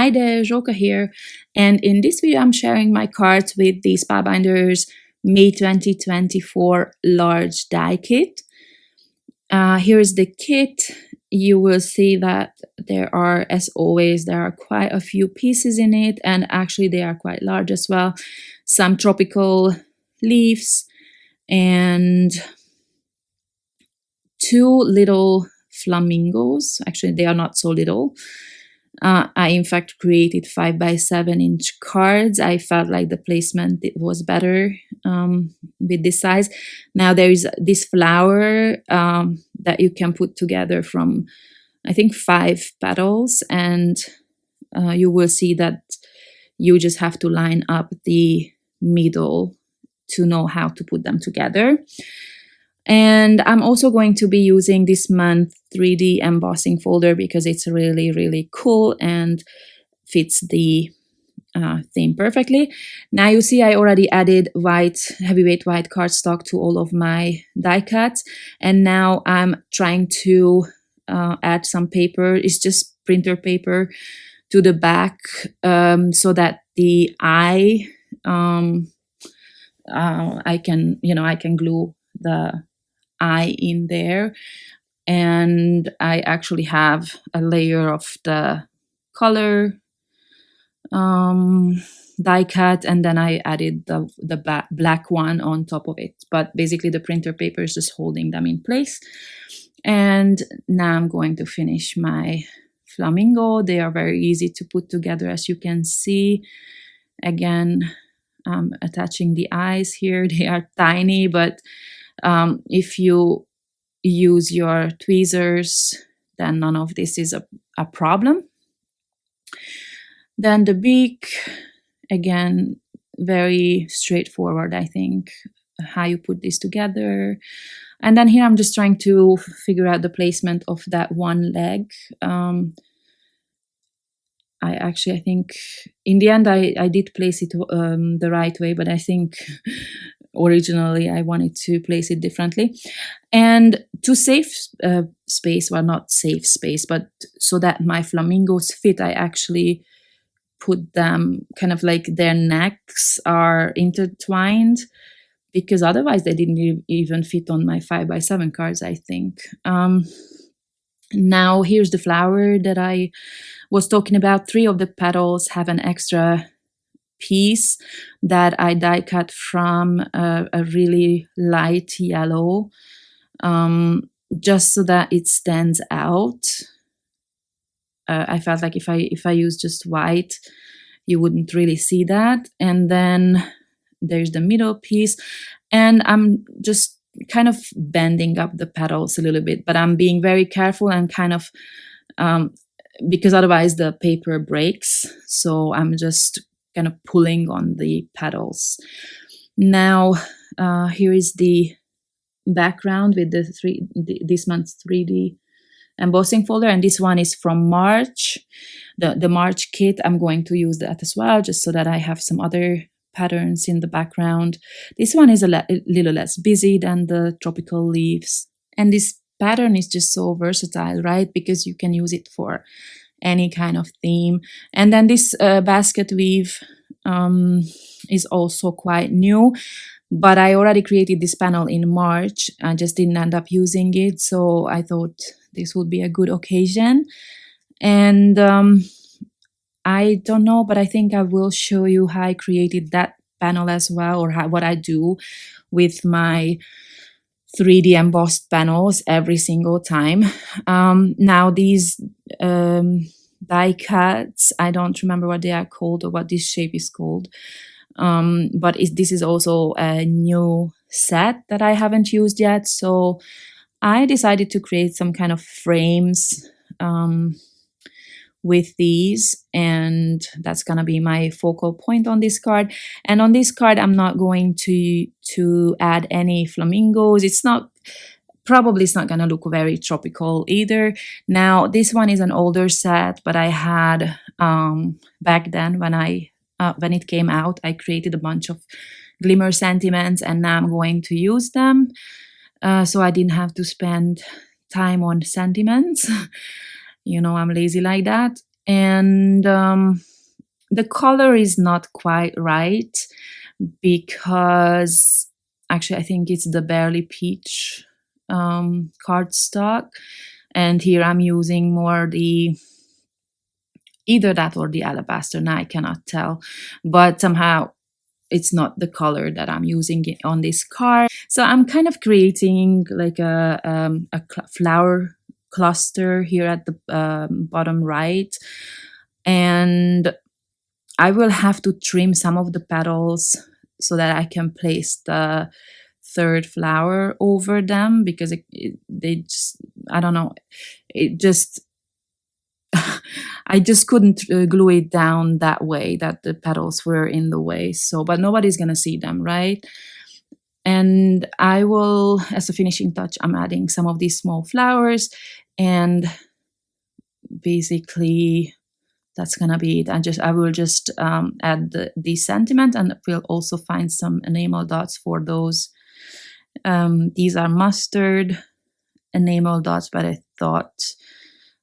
Hi there, Joka here, and in this video I'm sharing my cards with the Spellbinders May 2024 large die kit. Here is the kit. You will see that there are, as always, there are quite a few pieces in it, and actually they are quite large as well. Some tropical leaves and two little flamingos. Actually, they are not so little. I in fact created 5x7-inch cards. I felt like the placement was better with this size. Now there is this flower that you can put together from, I think, 5 petals, and you will see that you just have to line up the middle to know how to put them together. And I'm also going to be using this month 3D embossing folder because it's really, really cool and fits the theme perfectly. Now you see I already added heavyweight white cardstock to all of my die cuts, and now I'm trying to add some paper. It's just printer paper to the back so that the eye I can glue the eye in there, and I actually have a layer of the color die cut, and then I added the black one on top of it, but basically the printer paper is just holding them in place. And now I'm going to finish my flamingo. They are very easy to put together, as you can see. Again, attaching the eyes here. They are tiny, but if you use your tweezers, then none of this is a problem. Then the beak, again, very straightforward, I think, how you put this together. And then here I'm just trying to figure out the placement of that one leg. I think in the end I did place it the right way, but I think originally I wanted to place it differently. And to save space, well, not save space, but so that my flamingos fit, I actually put them kind of like their necks are intertwined, because otherwise they didn't even fit on my 5x7 cards, I think. Now here's the flower that I was talking about. 3 of the petals have an extra piece that I die cut from a really light yellow, just so that it stands out. I felt like if I use just white, you wouldn't really see that. And then there's the middle piece, and I'm just kind of bending up the petals a little bit, but I'm being very careful and kind of because otherwise the paper breaks, so I'm just kind of pulling on the petals. Now here is the background with this month's 3D embossing folder, and this one is from March, the March kit. I'm going to use that as well, just so that I have some other patterns in the background. This one is a little less busy than the tropical leaves, and this pattern is just so versatile, right? Because you can use it for any kind of theme. And then this basket weave is also quite new, but I already created this panel in March. I just didn't end up using it, so I thought this would be a good occasion. And I don't know, but I think I will show you how I created that panel as well, or what I do with my 3D embossed panels every single time. Now these die cuts, I don't remember what they are called or what this shape is called, but this is also a new set that I haven't used yet, so I decided to create some kind of frames with these, and that's gonna be my focal point on this card. And on this card I'm not going to add any flamingos. It's not gonna look very tropical either. Now this one is an older set, but I had back then when it came out, I created a bunch of Glimmer sentiments, and now I'm going to use them, so I didn't have to spend time on sentiments. You know, I'm lazy like that. And the color is not quite right because actually I think it's the Barely Peach cardstock, and here I'm using more the either that or the alabaster. Now I cannot tell, but somehow it's not the color that I'm using on this card. So I'm kind of creating like a flower cluster here at the bottom right, and I will have to trim some of the petals so that I can place the third flower over them, because they just, I don't know, it just I just couldn't glue it down that way, that the petals were in the way. So, but nobody's gonna see them, right? And I will, as a finishing touch, I'm adding some of these small flowers, and basically that's gonna be it. I will just add the sentiment, and we'll also find some enamel dots for those. These are mustard enamel dots, but I thought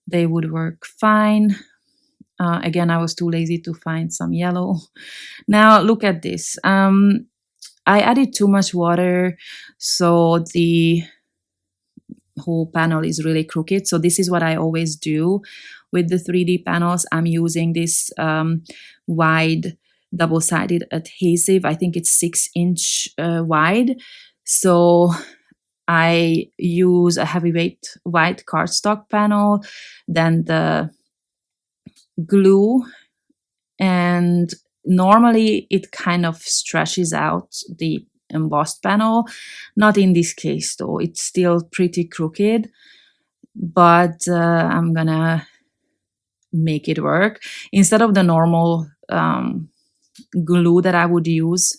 they would work fine. Again, I was too lazy to find some yellow. Now look at this. I added too much water, so the whole panel is really crooked. So this is what I always do with the 3D panels. I'm using this wide double-sided adhesive. I think it's 6-inch wide. So I use a heavyweight white cardstock panel, then the glue, and normally it kind of stretches out the embossed panel. Not in this case though, it's still pretty crooked, but I'm gonna make it work. Instead of the normal glue that I would use,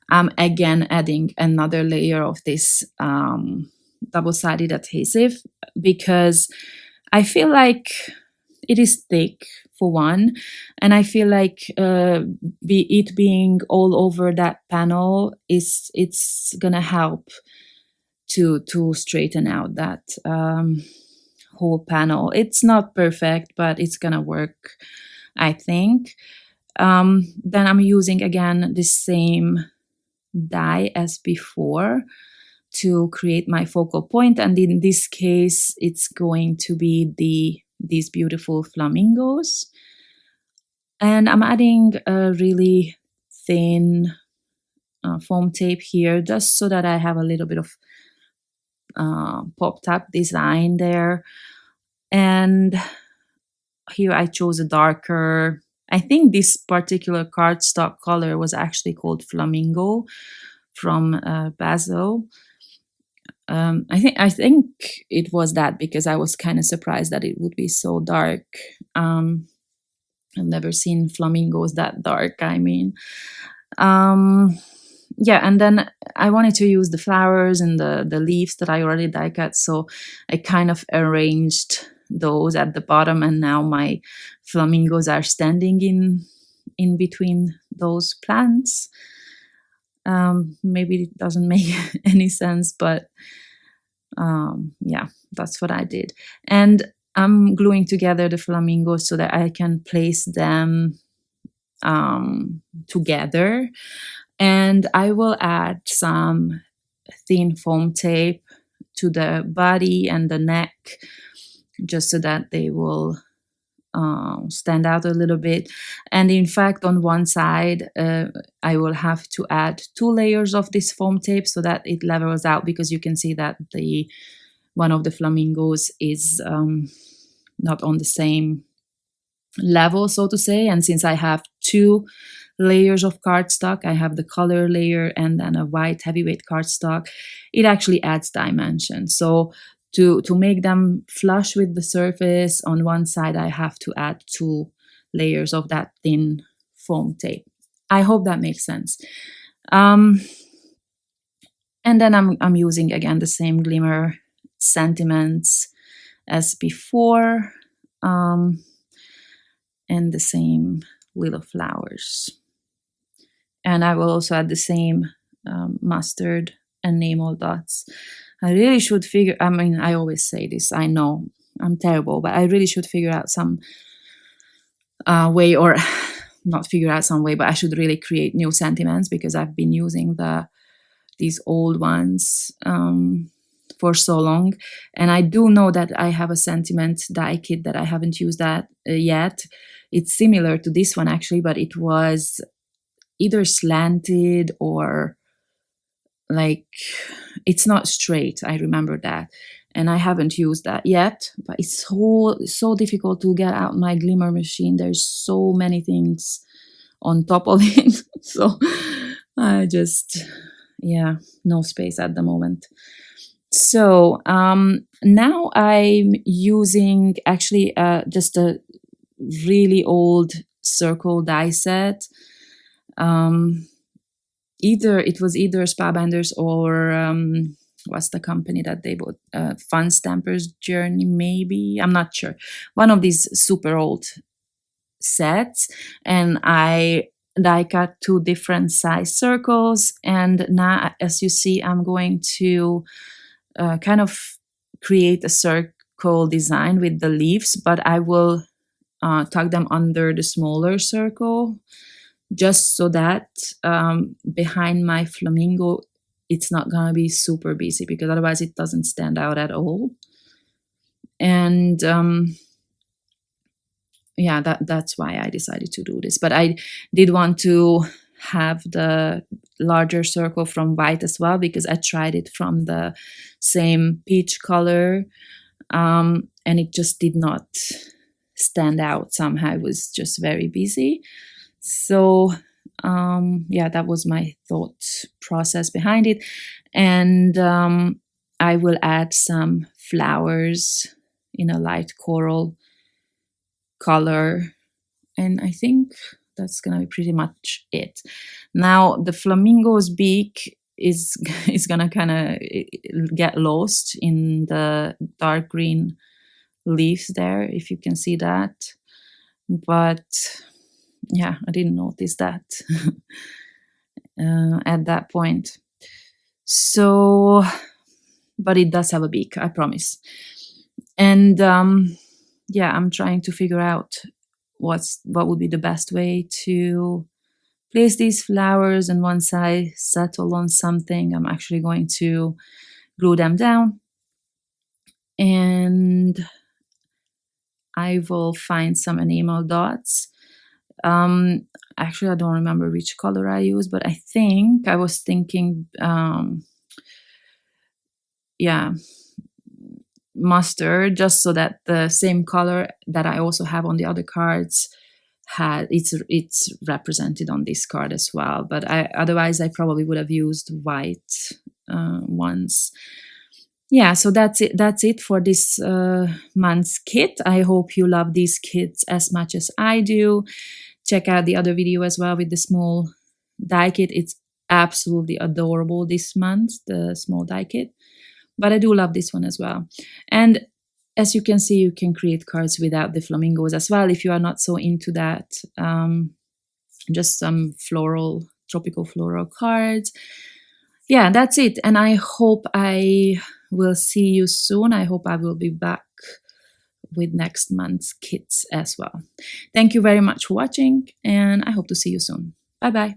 I'm again adding another layer of this double-sided adhesive, because I feel like it is thick for one, and I feel like it being all over that panel it's gonna help to straighten out that whole panel. It's not perfect, but it's gonna work, I think. Then I'm using again the same dye as before to create my focal point, and in this case it's going to be these beautiful flamingos. And I'm adding a really thin foam tape here, just so that I have a little bit of popped up design there. And here I chose a darker, I think this particular cardstock color was actually called Flamingo from Bazzill. I think it was that, because I was kind of surprised that it would be so dark. I've never seen flamingos that dark, I mean. Yeah, and then I wanted to use the flowers and the leaves that I already die cut, so I kind of arranged those at the bottom, and now my flamingos are standing in between those plants. Maybe it doesn't make any sense, but yeah, that's what I did. And I'm gluing together the flamingos so that I can place them together. And I will add some thin foam tape to the body and the neck, just so that they will stand out a little bit. And in fact, on one side, I will have to add 2 layers of this foam tape so that it levels out, because you can see that one of the flamingos is not on the same level, so to say. And since I have 2 layers of cardstock, I have the color layer and then a white heavyweight cardstock, it actually adds dimension. So to make them flush with the surface on one side, I have to add 2 layers of that thin foam tape. I hope that makes sense. And then I'm using again the same Glimmer sentiments as before, and the same little flowers. And I will also add the same mustard enamel dots. I really should figure, I mean, I always say this, I know I'm terrible, but I really should figure out some way, or not figure out some way, but I should really create new sentiments, because I've been using these old ones for so long. And I do know that I have a sentiment die kit that I haven't used that yet. It's similar to this one actually, but it was either slanted or like, it's not straight. I remember that. And I haven't used that yet, but it's so difficult to get out my Glimmer machine. There's so many things on top of it. So I just, yeah, no space at the moment. So now I'm using actually just a really old circle die set. It was either Spellbinders or what's the company that they bought? Fun Stampers Journey, maybe? I'm not sure. One of these super old sets. And I die cut 2 different size circles. And now, as you see, I'm going to kind of create a circle design with the leaves, but I will tuck them under the smaller circle, just so that behind my flamingo, it's not gonna be super busy, because otherwise it doesn't stand out at all. And yeah, that's why I decided to do this. But I did want to have the larger circle from white as well, because I tried it from the same peach color, and it just did not stand out somehow. It was just very busy. So yeah, that was my thought process behind it. And I will add some flowers in a light coral color, and I think that's gonna be pretty much it. Now the flamingo's beak is gonna kind of get lost in the dark green leaves there, if you can see that. But yeah, I didn't notice that at that point. So, but it does have a beak, I promise. And yeah, I'm trying to figure out what would be the best way to place these flowers. And once I settle on something, I'm actually going to glue them down, and I will find some enamel dots. Actually, I don't remember which color I used, but I think I was thinking, yeah, mustard, just so that the same color that I also have on the other cards it's represented on this card as well. But otherwise I probably would have used white ones. Yeah, so that's it for this month's kit. I hope you love these kits as much as I do. Check out the other video as well with the small die kit. It's absolutely adorable this month, the small die kit. But I do love this one as well. And as you can see, you can create cards without the flamingos as well if you are not so into that. Just some tropical floral cards. Yeah, that's it. And I hope I will see you soon. I hope I will be back with next month's kits as well. Thank you very much for watching, and I hope to see you soon. Bye-bye.